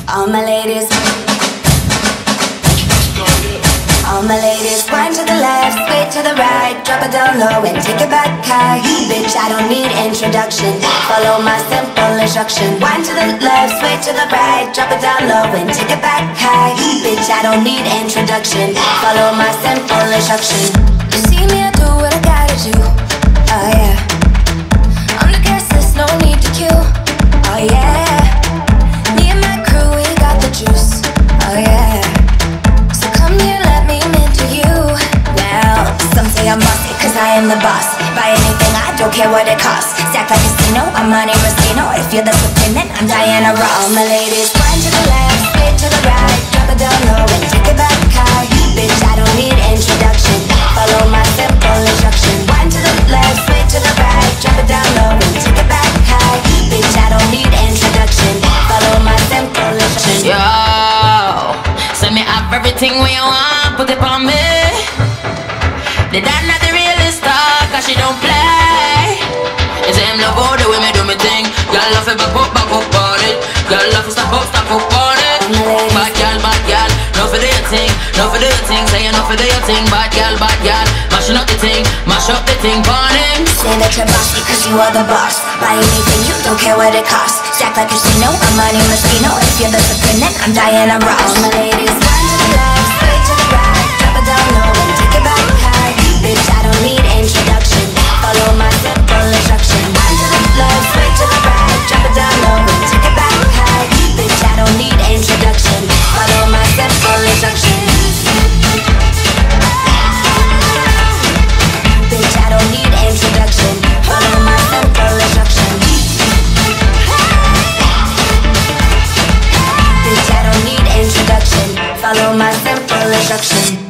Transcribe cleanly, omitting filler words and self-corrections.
All my ladies, wind to the left, sway to the right, drop it down low and take it back high. Bitch, I don't need introduction, follow my simple instruction. Wind to the left, sway to the right, drop it down low and take it back high. Bitch, I don't need introduction, follow my simple instruction. You see me, I do what I gotta do. Oh yeah, I'm the guest list, no need to queue. Oh yeah, me and my crew, we got the juice. Oh yeah, so come here, let me into you. Well, some say I'm bossy, cause I am the boss. Buy anything, I don't care what it costs. Stack like a casino, I'm Monte Rustino. If you're the supreme, then I'm Diana Ross. All my ladies, wind to the left, straight to the right, drop it down low and take it back high. Bitch, I don't need introduction, follow my simple instruction. Wind to the left, straight to the right, drop it down low and take it back high. Bitch, I don't need introduction, follow my simple instruction. Yo, send me up everything when you want, put it on me. The dad not the realest star, cause she don't play. It's him love all the way me do me thing. Y'all love it back up on it. Y'all love it stop up on it. Bad girl, no for the thing, no for the thing. Say no for the thing, bad girl, mashing up the thing, mash up the thing, burn him. Say that you're bossy cause you are the boss. Buy anything, you don't care what it costs. Stack like a casino, I'm Monte Rustino. If you're the supreme, then I'm Diana Ross. All my ladies, wind to the left, straight to the right, drop it down low and take it back high. Bitch, I don't need introduction, follow my simple instruction. Wind to the left, straight to the right, drop it down low and take it back high. Bitch, I don't need introduction, follow my simple instruction. Bitch, I don't need introduction, follow my simple instruction. Bitch, I don't need introduction, follow my simple instruction.